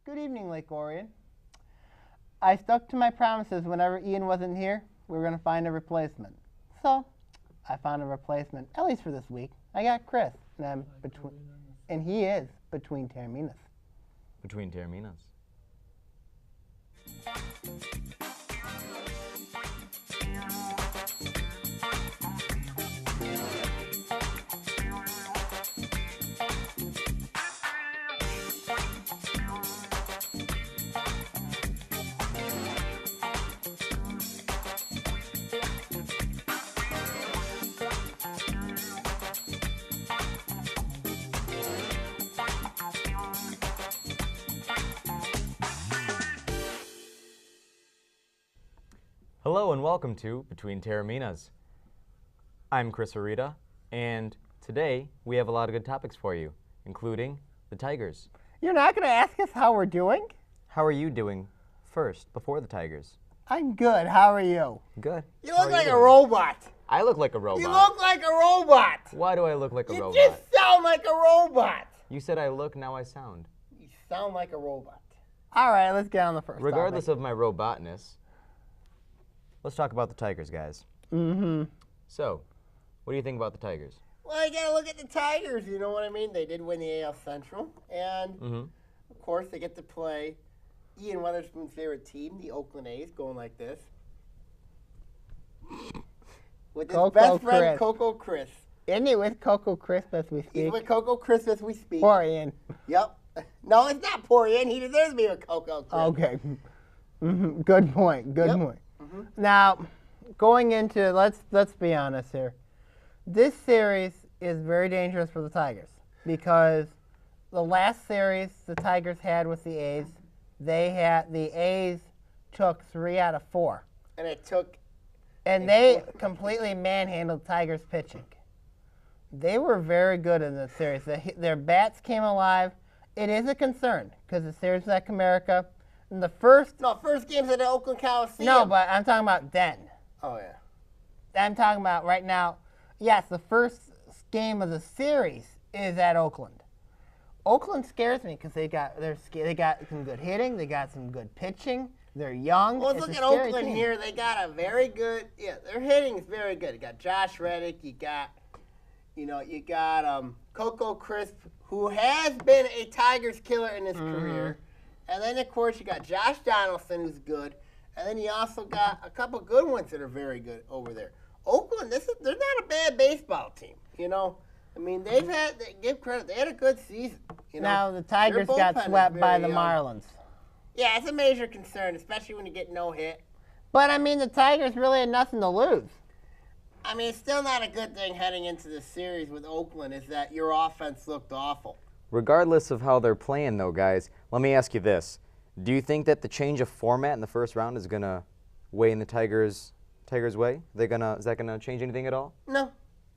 Good evening, Lake Orion. I stuck to my promises whenever Ian wasn't here. We were going to find a replacement. So, I found a replacement, at least for this week. I got Chris, and he is between Taorminas. Between Taorminas. Hello and welcome to Between Taorminas. I'm Chris Arita, and today we have a lot of good topics for you, including the Tigers. You're not going to ask us how we're doing? How are you doing first, before the Tigers? I'm good. How are you? Good. You look like a robot. I look like a robot. You look like a robot. Why do I look like a robot? You just sound like a robot. You said I look, now I sound. You sound like a robot. All right, let's get on the first Regardless topic. of my robotness, let's talk about the Tigers, guys. So, what do you think about the Tigers? Well, you got to look at the Tigers, you know what I mean? They did win the AL Central, and of course they get to play Ian Weatherspoon's favorite team, the Oakland A's, going like this. With his best friend, Coco Chris. Isn't he with Coco Crisp as we speak? He's with Coco Crisp as we speak. Poor Ian. Yep. No, it's not poor Ian. He deserves to be with Coco Crisp. Okay. Good point. Good point. Now, going into, let's be honest here. This series is very dangerous for the Tigers because the last series the Tigers had with the A's, the A's took 3 out of 4. And they completely manhandled Tigers pitching. They were very good in this series. Their bats came alive. It is a concern because the series was at Comerica. And first game's at the Oakland Coliseum. No, but I'm talking about then. Oh, yeah. I'm talking about right now. Yes, the first game of the series is at Oakland. Oakland scares me because they got some good hitting. They got some good pitching. They're young. Well, let's look at Oakland here. They got a very good. Yeah, their hitting is very good. You got Josh Reddick. You got Coco Crisp, who has been a Tigers killer in his career. And then, of course, you got Josh Donaldson, who's good. And then you also got a couple good ones that are very good over there. Oakland, they're not a bad baseball team, you know. I mean, give credit, they had a good season. You know? Now, the Tigers got swept by the Marlins. Yeah, it's a major concern, especially when you get no hit. But, I mean, the Tigers really had nothing to lose. I mean, it's still not a good thing heading into the series with Oakland is that your offense looked awful. Regardless of how they're playing, though, guys, let me ask you this. Do you think that the change of format in the first round is going to weigh in the Tigers' way? Is that going to change anything at all? No.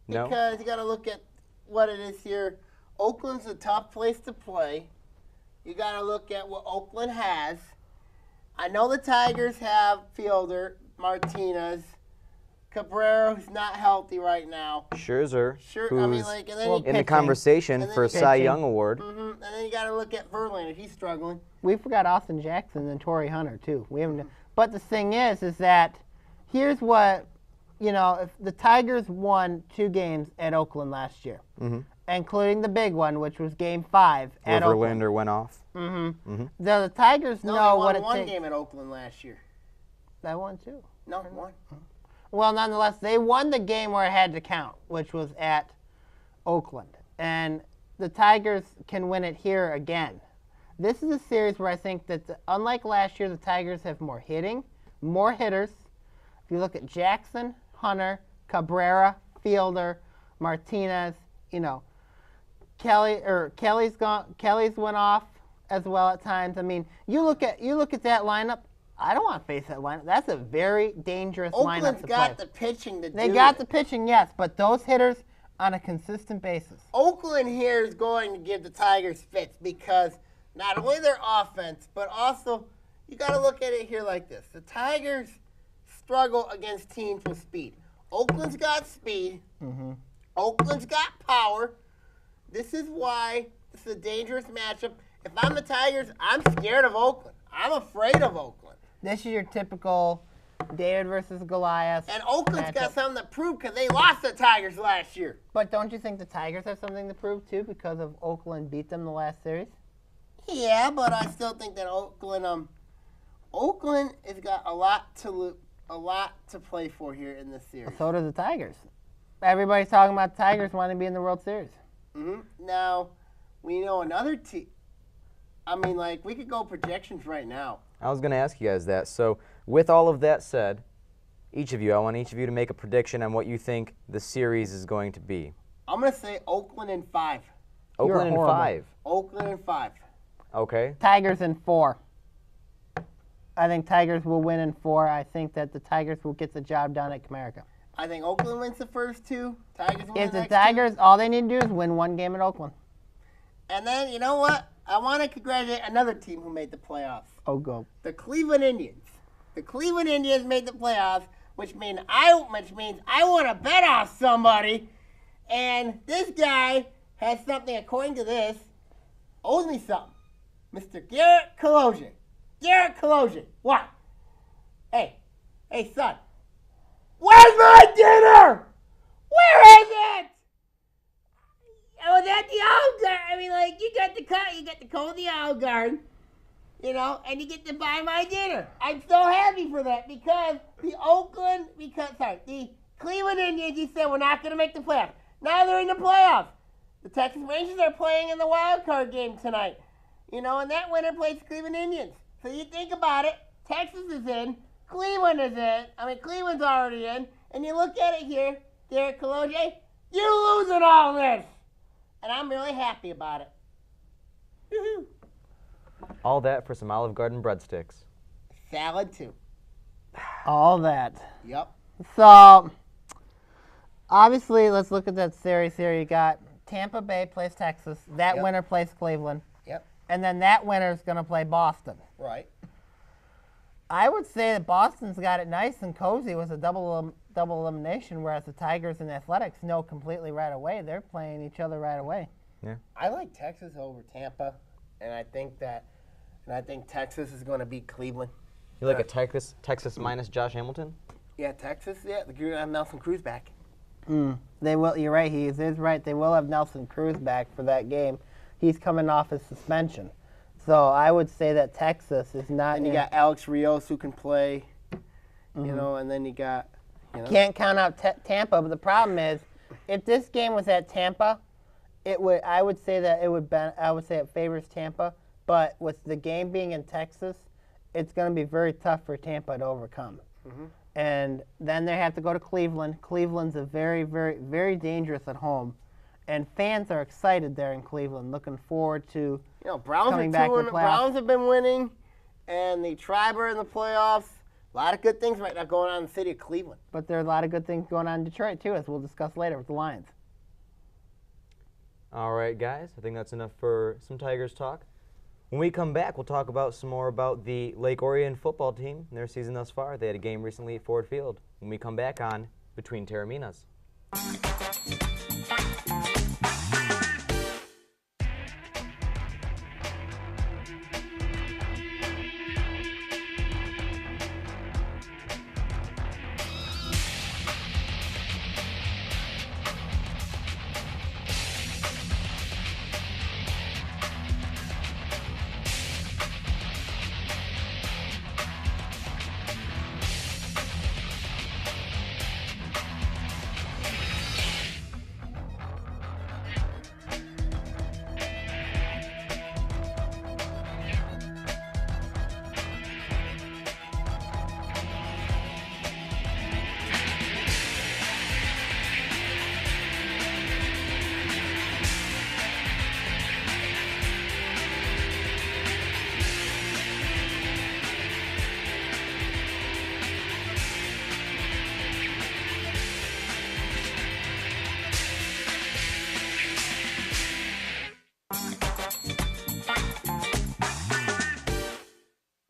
No? Because you got to look at what it is here. Oakland's a tough place to play. You got to look at what Oakland has. I know the Tigers have fielder, Martinez, Cabrera, who's not healthy right now. Scherzer, who's in the conversation for a Cy Young Award. And then you got to look at Verlander. He's struggling. We forgot Austin Jackson and Torrey Hunter, too. We haven't. But the thing is that here's what, if the Tigers won 2 games at Oakland last year, including the big one, which was Game 5 at Oakland. Where Verlander went off. The Tigers know what it takes. They won 1 game at Oakland last year. They won 2. No, 1. Well, nonetheless, they won the game where it had to count, which was at Oakland. And the Tigers can win it here again. This is a series where I think that, unlike last year, the Tigers have more hitting, more hitters. If you look at Jackson, Hunter, Cabrera, Fielder, Martinez, Kelly's went off as well at times. I mean, you look at that lineup. I don't want to face that lineup. That's a very dangerous lineup to play. Oakland's got the pitching to do it. They got the pitching, yes, but those hitters on a consistent basis. Oakland here is going to give the Tigers fits because not only their offense, but also you got to look at it here like this. The Tigers struggle against teams with speed. Oakland's got speed. Oakland's got power. This is why it's a dangerous matchup. If I'm the Tigers, I'm scared of Oakland. I'm afraid of Oakland. This is your typical David versus Goliath. And Oakland's got something to prove because they lost the Tigers last year. But don't you think the Tigers have something to prove, too, because of Oakland beat them the last series? Yeah, but I still think that Oakland has got a lot to play for here in this series. So do the Tigers. Everybody's talking about the Tigers wanting to be in the World Series. Now, we know another team. I mean, like, we could go projections right now. I was going to ask you guys that. So, with all of that said, I want each of you to make a prediction on what you think the series is going to be. I'm going to say Oakland in 5. Oakland in 5. Oakland in 5. Okay. Tigers in 4. I think Tigers will win in 4. I think that the Tigers will get the job done at Comerica. I think Oakland wins the first 2. Tigers win if the next the Tigers, all they need to do is win 1 game at Oakland. And then, you know what? I want to congratulate another team who made the playoffs. Oh, go. The Cleveland Indians. The Cleveland Indians made the playoffs, which means I want to bet off somebody. And this guy has something, according to this, owes me something. Mr. Garrett Kolosian. Garrett Kolosian. What? Hey, son. Where's my dinner? Where is it? I was at the Olive Garden. I mean, like, you got the code of the Olive Garden, you know, and you get to buy my dinner. I'm so happy for that because the Cleveland Indians, you said we're not going to make the playoffs. Now they're in the playoffs. The Texas Rangers are playing in the wild card game tonight, you know, and that winner plays the Cleveland Indians. So you think about it, Texas is in, Cleveland is in. I mean, Cleveland's already in, and you look at it here, Derek Kolosian, you're losing all this. And I'm really happy about it. Woo-hoo. All that for some Olive Garden breadsticks. Salad, too. All that. Yep. So, obviously, let's look at that series here. You got Tampa Bay plays Texas. That winner plays Cleveland. Yep. And then that winner is going to play Boston. Right. I would say that Boston's got it nice and cozy with a double elimination, whereas the Tigers and the Athletics know completely right away. They're playing each other right away. Yeah. I like Texas over Tampa, and I think Texas is going to beat Cleveland. You like a Texas minus Josh Hamilton? Yeah, Texas. Yeah, they're going to have Nelson Cruz back. They will. You're right. He is right. They will have Nelson Cruz back for that game. He's coming off his suspension. So I would say that Texas is not. And you got Alex Rios who can play, you know, and then you got. You know. Can't count out Tampa, but the problem is, if this game was at Tampa, I would say it favors Tampa. But with the game being in Texas, it's going to be very tough for Tampa to overcome. And then they have to go to Cleveland. Cleveland's a very, very, very dangerous at home. And fans are excited there in Cleveland, looking forward to coming back to the playoffs. Browns have been winning, and the Tribe are in the playoffs. A lot of good things right now going on in the city of Cleveland. But there are a lot of good things going on in Detroit, too, as we'll discuss later with the Lions. All right, guys. I think that's enough for some Tigers talk. When we come back, we'll talk about some more about the Lake Orion football team and their season thus far. They had a game recently at Ford Field. When we come back on Between Taorminas.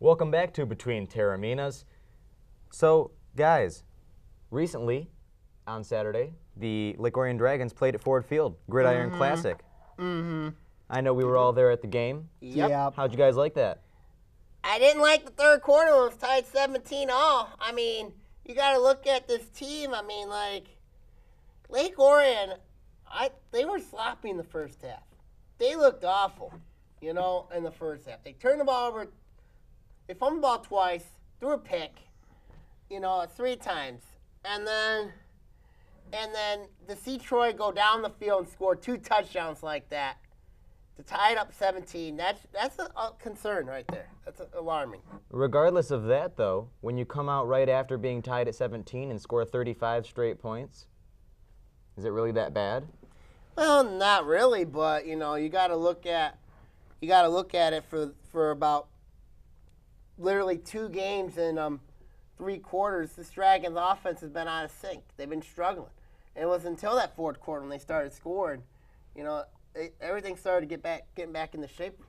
Welcome back to Between Taorminas. So, guys, recently, on Saturday, the Lake Orion Dragons played at Ford Field, Gridiron Classic. I know we were all there at the game. Yep. How'd you guys like that? I didn't like the third quarter when it was tied 17-all. I mean, you got to look at this team. I mean, like, Lake Orion, they were sloppy in the first half. They looked awful, in the first half. They turned the ball over. They fumbled the ball twice, threw a pick, 3 times. And then to see Troy go down the field and score 2 touchdowns like that, to tie it up 17, that's a concern right there. That's alarming. Regardless of that, though, when you come out right after being tied at 17 and score 35 straight points, is it really that bad? Well, not really, but you got to look at it for about literally 2 games and 3 quarters. This Dragons offense has been out of sync. They've been struggling. And it was until that fourth quarter when they started scoring, everything started getting back into shape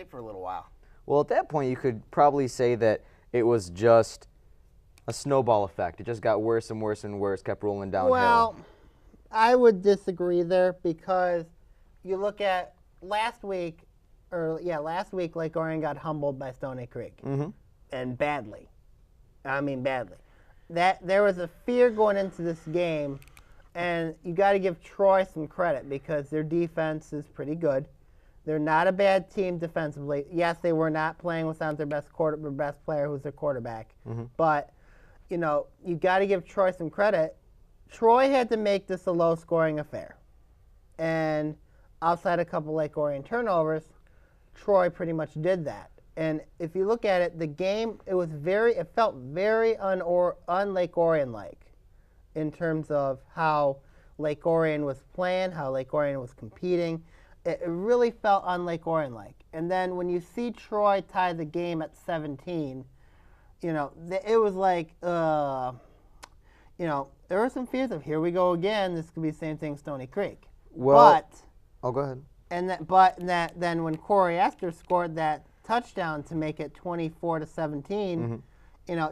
for a little while. Well, at that point, you could probably say that it was just a snowball effect. It just got worse and worse and worse, kept rolling downhill. Well, I would disagree there because you look at last week, Lake Orion got humbled by Stony Creek, and badly. I mean, badly. That there was a fear going into this game. And you got to give Troy some credit because their defense is pretty good. They're not a bad team defensively. Yes, they were not playing without their best player, who's their quarterback. But you got to give Troy some credit. Troy had to make this a low-scoring affair, and outside a couple Lake Orion turnovers, Troy pretty much did that. And if you look at it, the game it felt very un-Lake Orion-like. In terms of how Lake Orion was playing, how Lake Orion was competing. It really felt un-Lake Orion-like. And then when you see Troy tie the game at 17, it was like, there were some fears of, here we go again, this could be the same thing Stony Creek. Well, go ahead. Then when Corey Esther scored that touchdown to make it 24-17,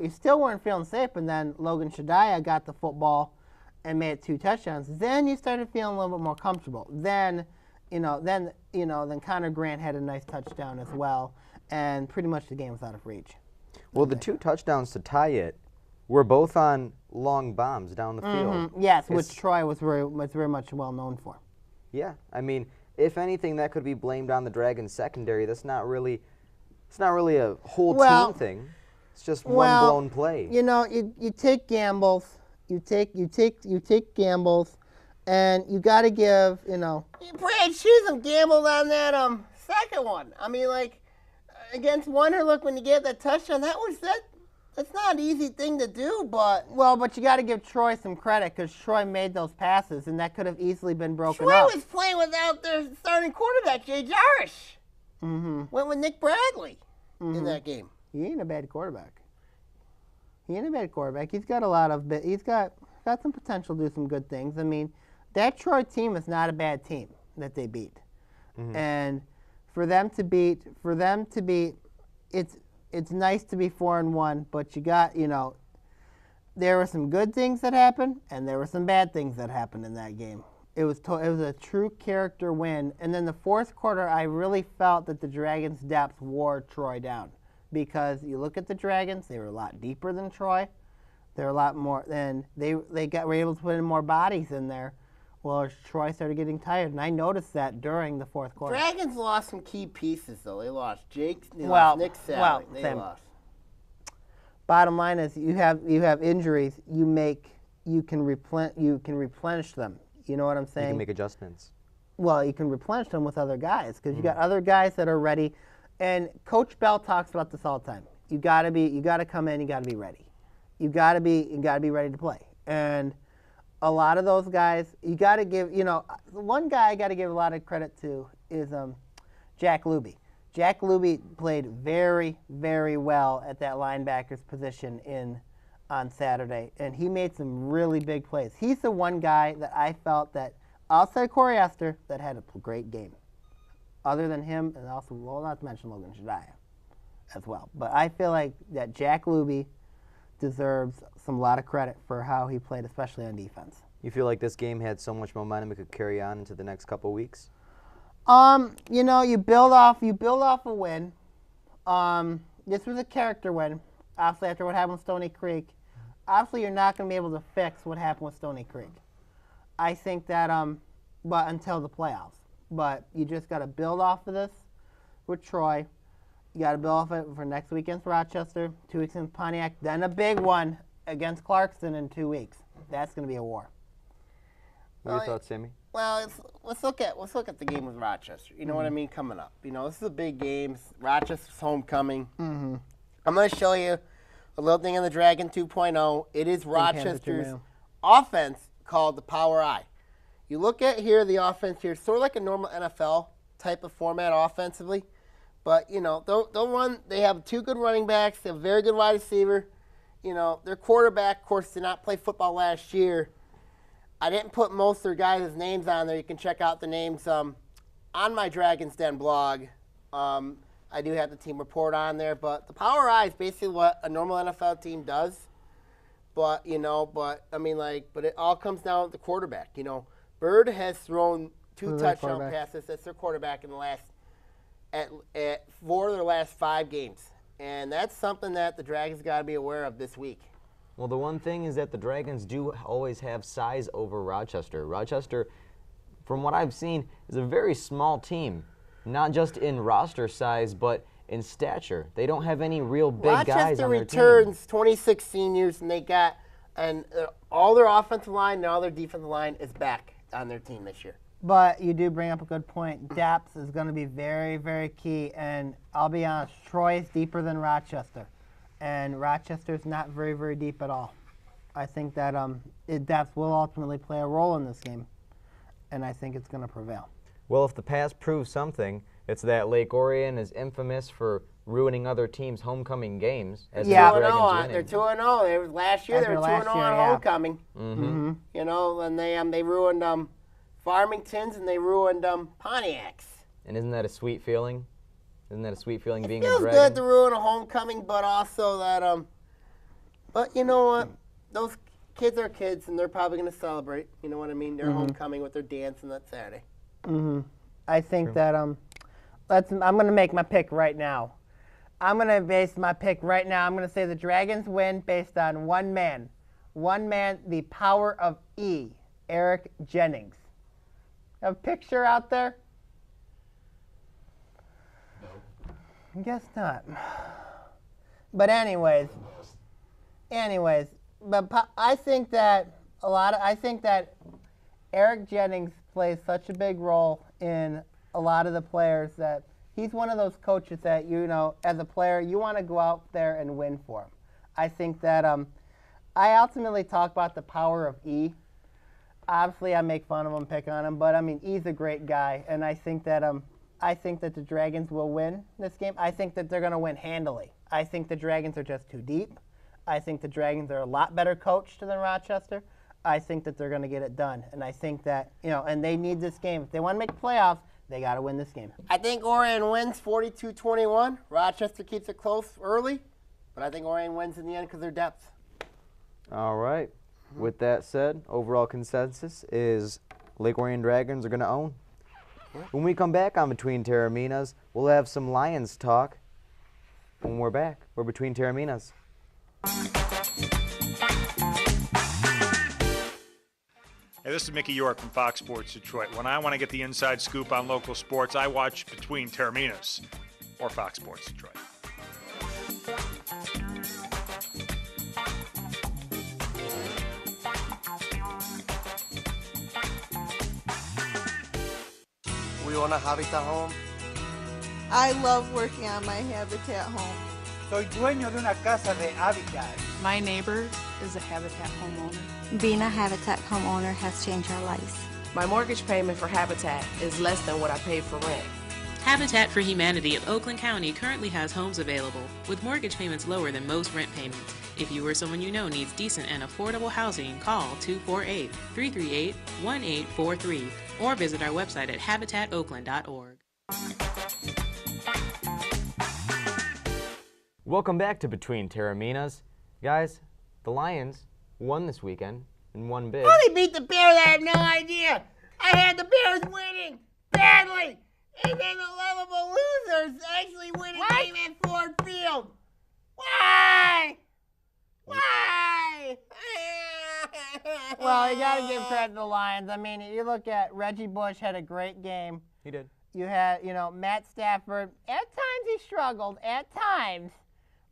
you still weren't feeling safe, and then Logan Shadiah got the football and made it 2 touchdowns. Then you started feeling a little bit more comfortable. Then Connor Grant had a nice touchdown as well, and pretty much the game was out of reach. Well, the 2 touchdowns to tie it were both on long bombs down the field. Yes, which Troy was very much well known for. Yeah, I mean, if anything, that could be blamed on the Dragons secondary. It's not really a whole team thing. It's just one blown play. You take gambles. You take gambles, and you got to give. Brad Chisholm gambled on that second one. I mean, like against Wonderlook when you get that touchdown, that's not an easy thing to do. But you got to give Troy some credit because Troy made those passes, and that could have easily been broken Troy up. was playing without their starting quarterback, Jay Jarish. Went with Nick Bradley in that game. He ain't a bad quarterback. He's got he's got some potential to do some good things. I mean, that Troy team is not a bad team that they beat. And for them to beat, it's nice to be 4-1, but you got, there were some good things that happened, and there were some bad things that happened in that game. It was a true character win. And then the fourth quarter, I really felt that the Dragons' depth wore Troy down. Because you look at the Dragons, they were a lot deeper than Troy. They're a lot more, and they were able to put in more bodies in there. Well, Troy started getting tired, and I noticed that during the fourth quarter. Dragons lost some key pieces, though. They lost lost Nick Sally. They lost. Bottom line is, you have injuries. You can replenish them. You know what I'm saying? You can make adjustments. Well, you can replenish them with other guys because you got other guys that are ready. And Coach Bell talks about this all the time. You got to come in. You got to be ready. You got to be ready to play. And a lot of those guys, you got to give. One guy I got to give a lot of credit to is Jack Luby. Jack Luby played very, very well at that linebacker's position on Saturday, and he made some really big plays. He's the one guy that I felt that outside Corey Esther that had a great game. Other than him, and also, not to mention Logan Shadiah as well. But I feel like that Jack Luby deserves a lot of credit for how he played, especially on defense. You feel like this game had so much momentum it could carry on into the next couple weeks? You know, you build off a win. This was a character win. Obviously, after what happened with Stony Creek, obviously you're not going to be able to fix what happened with Stony Creek. I think that but until the playoffs. But you just got to build off of this with Troy. You got to build off it for next week against Rochester, 2 weeks against Pontiac, then a big one against Clarkston in 2 weeks. That's going to be a war. What are your thoughts, Sammy? Well, let's look at the game with Rochester. You know what I mean? Coming up. You know, this is a big game. Rochester's homecoming. Mm-hmm. I'm going to show you a little thing in the Dragon 2.0. It is Rochester's offense called the Power I. You look at here, the offense here, sort of like a normal NFL type of format offensively. But, you know, they'll run. They have 2 good running backs. They have a very good wide receiver. You know, their quarterback, of course, did not play football last year. I didn't put most of their guys' names on there. You can check out the names on my Dragon's Den blog. I do have the team report on there. But the Power I is basically what a normal NFL team does. But, you know, but it all comes down to the quarterback. You know, Bird has thrown 2 touchdown passes. That's their quarterback in the last at 4 of their last 5 games. And that's something that the Dragons got to be aware of this week. Well, the one thing is that the Dragons do always have size over Rochester. Rochester, from what I've seen, is a very small team, not just in roster size, but in stature. They don't have any real big guys on their team. Rochester returns 26 seniors, and all their offensive line and all their defensive line is back on their team this year. But you do bring up a good point. Depth is going to be very, very key. And I'll be honest, Troy is deeper than Rochester. And Rochester's not very, very deep at all. I think that depth will ultimately play a role in this game. And I think it's going to prevail. Well, if the past proves something, it's that Lake Orion is infamous for ruining other teams' homecoming games. They're 2-0. Last year they were 2-0 on homecoming. Mm-hmm. You know, and they ruined Farmington's and they ruined Pontiac's. And isn't that a sweet feeling? Isn't that a sweet feeling being a Dragon? It feels good to ruin a homecoming, but also that but you know what? Those kids are kids, and they're probably going to celebrate. You know what I mean? Their homecoming with their dance on that Saturday. Mm-hmm. I think that I'm going to make my pick right now. I'm going to base my pick right now. I'm going to say the Dragons win based on one man. One man, the power of E, Eric Jennings. A picture out there? No. I guess not. But anyways, but I think that Eric Jennings plays such a big role in a lot of the players that he's one of those coaches that, you know, as a player, you want to go out there and win for him. I think that I ultimately talk about the power of E. Obviously, I make fun of him, pick on him, but I mean, he's a great guy, and I think that the Dragons will win this game. I think that they're going to win handily. I think the Dragons are just too deep. I think the Dragons are a lot better coached than Rochester. I think that they're going to get it done, and I think that, you know, and they need this game. If they want to make playoffs, they got to win this game. I think Orion wins 42-21. Rochester keeps it close early, but I think Orion wins in the end because of their depth. All right. With that said, overall consensus is Lake Orion Dragons are going to own. When we come back on Between Taorminas, we'll have some Lions talk. When we're back, we're Between Taorminas. Hey, this is Mickey York from Fox Sports Detroit. When I want to get the inside scoop on local sports, I watch Between Taorminas or Fox Sports Detroit. We own a Habitat home. I love working on my Habitat home. Soy dueño de una casa de Habitat. My neighbor is a Habitat homeowner. Being a Habitat homeowner has changed our lives. My mortgage payment for Habitat is less than what I paid for rent. Habitat for Humanity of Oakland County currently has homes available with mortgage payments lower than most rent payments. If you or someone you know needs decent and affordable housing, call 248-338-1843 or visit our website at habitatoakland.org. Welcome back to Between Taorminas. Guys, the Lions won this weekend and won big. Oh, they beat the Bears. I have no idea. I had the Bears winning badly. And then the lovable losers actually win a game at Ford Field. Why? Why? Well, you got to give credit to the Lions. I mean, you look at Reggie Bush had a great game. He did. You had, Matt Stafford. At times he struggled. At times.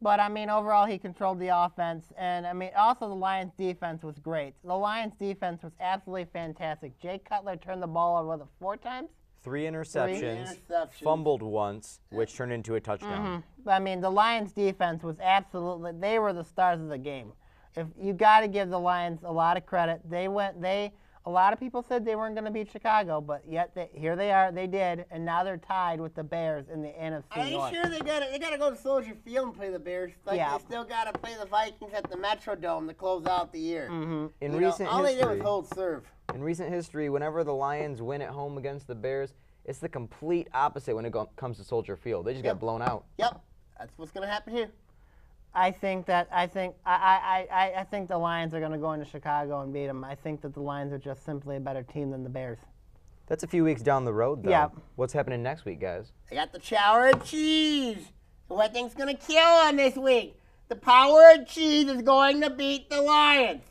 But, I mean, overall he controlled the offense. And, I mean, also the Lions' defense was great. The Lions' defense was absolutely fantastic. Jay Cutler turned the ball over, 4 times? 3 interceptions. Fumbled once, which turned into a touchdown. Mm-hmm. I mean, the Lions' defense was absolutely, they were the stars of the game. If you got to give the Lions a lot of credit. A lot of people said they weren't going to beat Chicago, but yet here they are. They did, and now they're tied with the Bears in the NFC North. Are you sure they got to go to Soldier Field and play the Bears? They still got to play the Vikings at the Metrodome to close out the year. Mm-hmm. All they did was hold serve. In recent history, whenever the Lions win at home against the Bears, it's the complete opposite when it comes to Soldier Field. They just get blown out. Yep, that's what's going to happen here. I think the Lions are going to go into Chicago and beat them. I think that the Lions are just simply a better team than the Bears. That's a few weeks down the road, though. Yeah. What's happening next week, guys? They got the Power of Cheese. What thing's going to kill them this week? The Power of Cheese is going to beat the Lions.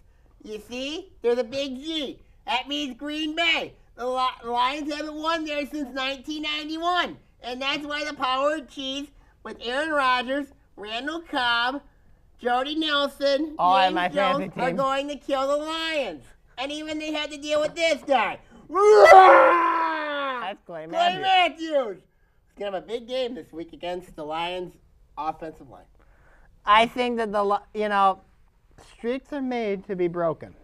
You see? They're the big G. That means Green Bay. The Lions haven't won there since 1991. And that's why the Power of Cheese with Aaron Rodgers, Randall Cobb, Jody Nelson, James Jones are going to kill the Lions. And even they had to deal with this guy. That's Clay Matthews. He's going to have a big game this week against the Lions' offensive line. I think that streaks are made to be broken.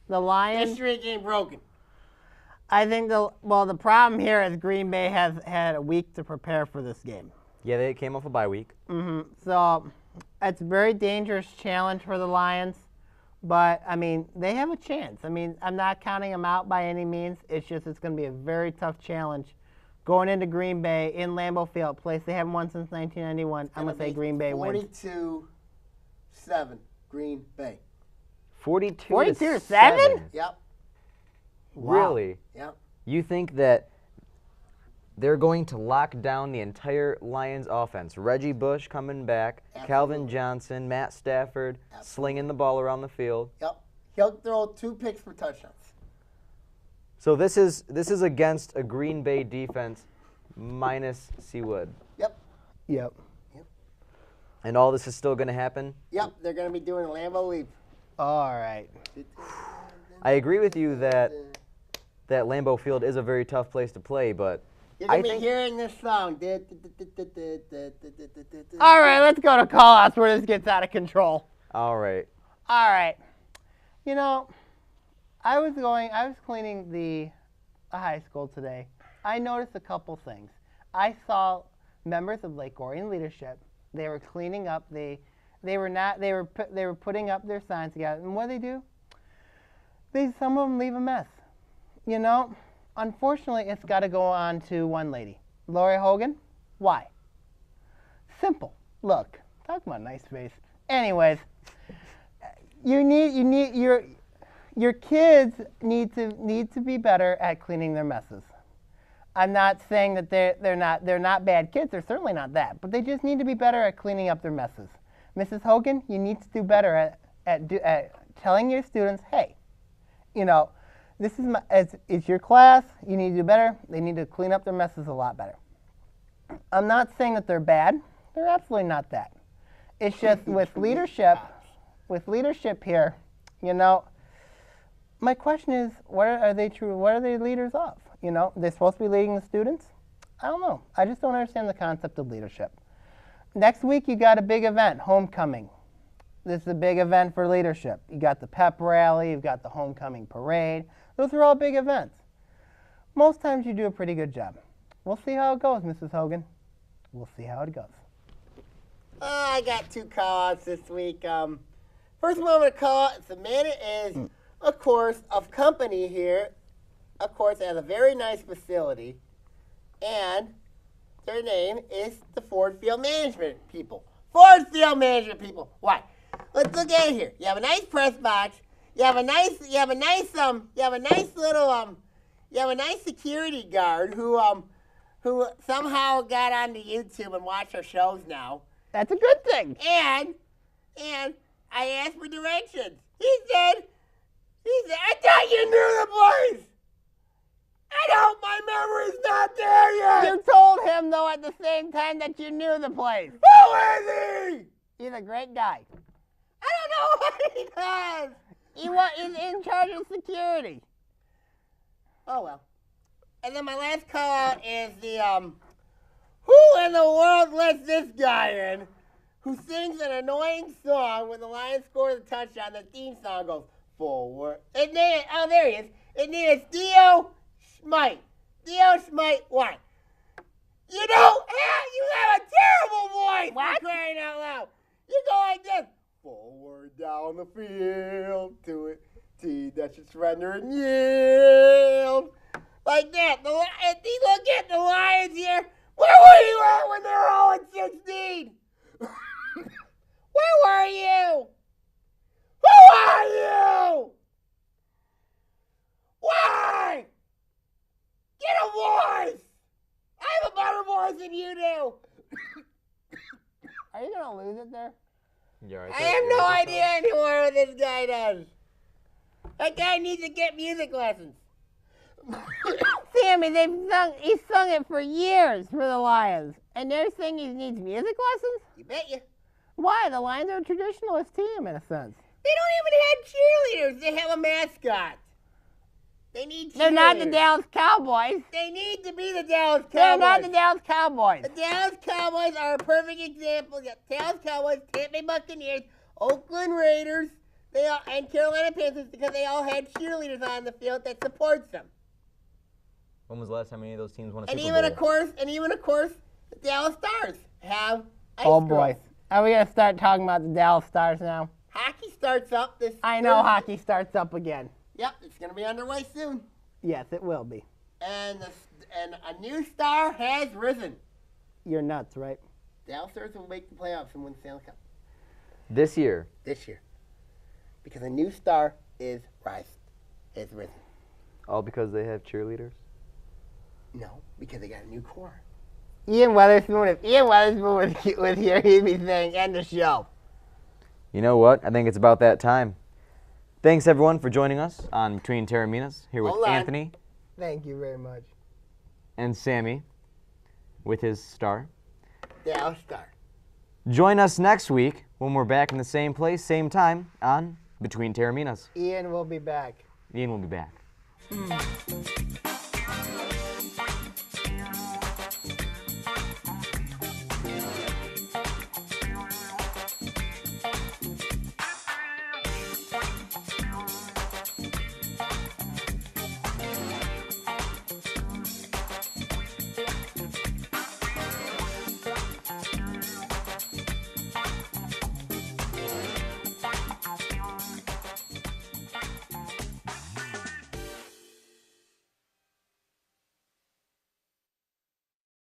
The Lions... This streak ain't broken. I think the problem here is Green Bay has had a week to prepare for this game. Yeah, they came off a bye week. Mm-hmm. So it's a very dangerous challenge for the Lions. But, I mean, they have a chance. I mean, I'm not counting them out by any means. It's just it's going to be a very tough challenge. Going into Green Bay in Lambeau Field, place they haven't won since 1991, I'm going to say Green Bay wins. 42-7, Green Bay. 42-7? Yep. Wow. Really? Yep. You think that they're going to lock down the entire Lions offense? Reggie Bush coming back, Absolutely. Calvin Johnson, Matt Stafford, slinging the ball around the field. Yep. He'll throw 2 picks for touchdowns. So this is against a Green Bay defense minus Seawood. Yep. Yep. And all this is still going to happen? Yep. They're going to be doing a Lambeau leap. All right. I agree with you that Lambeau Field is a very tough place to play, but you're going to be hearing this song. All right, let's go to call-outs where this gets out of control. All right. All right. You know, I was cleaning a high school today. I noticed a couple things. I saw members of Lake Orion leadership. They were cleaning up. They were putting up their signs together. And what do? Some of them leave a mess. You know, unfortunately, it's got to go on to one lady, Lori Hogan. Why? Simple. Look, talk about a nice face. Anyways, your kids need to be better at cleaning their messes. I'm not saying that they're not bad kids. They're certainly not that, but they just need to be better at cleaning up their messes. Mrs. Hogan, you need to do better at telling your students, hey, you know, this is it's your class. You need to do better. They need to clean up their messes a lot better. I'm not saying that they're bad. They're absolutely not that. It's just with leadership here, you know, my question is, what are they leaders of? You know, they're supposed to be leading the students? I don't know. I just don't understand the concept of leadership. Next week, you got a big event, homecoming. This is a big event for leadership. You got the pep rally, you've got the homecoming parade. Those are all big events. Most times you do a pretty good job. We'll see how it goes, Mrs. Hogan. We'll see how it goes. I got 2 call-outs this week. First one I'm going to call out, Samantha is, of course, of company here. Of course, has a very nice facility. And their name is the Ford Field Management people. Ford Field Management people. Why? Let's look at it here. You have a nice press box. You have a nice security guard who who somehow got onto YouTube and watched our shows now. That's a good thing. And I asked for directions. He said, I thought you knew the place. My memory's not there yet. You told him, though, at the same time that you knew the place. Who is he? He's a great guy. I don't know what he does. He's in charge of security. Oh, well. And then my last call out is the, who in the world lets this guy in who sings an annoying song when the Lions score the touchdown, the theme song goes forward. There he is. His name is Theo Schmite. Theo Schmite, what? You have a terrible voice. What? For crying out loud. You go like this. Forward down the field to a team that should surrender and yield. Like that. Look at the Lions here. Where were you at when they were all at 16? Where were you? Who are you? Why? Get a voice. I have a better voice than you do. Are you going to lose it there? I have no idea anymore what this guy does. That guy needs to get music lessons. Sammy, he's sung it for years for the Lions. And they're saying he needs music lessons? You bet you. Why? The Lions are a traditionalist team, in a sense. They don't even have cheerleaders. They have a mascot. They need cheerleaders. They're not the Dallas Cowboys. They need to be the Dallas Cowboys. They're not the Dallas Cowboys. The Dallas Cowboys are a perfect example. You got Dallas Cowboys, Tampa Bay Buccaneers, Oakland Raiders, and Carolina Panthers because they all had cheerleaders on the field that supports them. When was the last time any of those teams won a and Super Bowl? And even of course, the Dallas Stars have ice boy. girls. Are we going to start talking about the Dallas Stars now? Hockey starts up this I know hockey starts up again. Yep, it's going to be underway soon. Yes, it will be. And a new star has risen. You're nuts, right? Dallas Stars will make the playoffs and win the Stanley Cup. This year. Because a new star has risen. All because they have cheerleaders? No, because they got a new core. Ian Weatherspoon, if Ian Weatherspoon was here, he'd be saying, end the show. You know what? I think it's about that time. Thanks, everyone, for joining us on Between Taorminas, here with Anthony. Thank you very much. And Sammy, with his star. Dallas Star. Join us next week when we're back in the same place, same time, on Between Taorminas. Ian will be back. Ian will be back.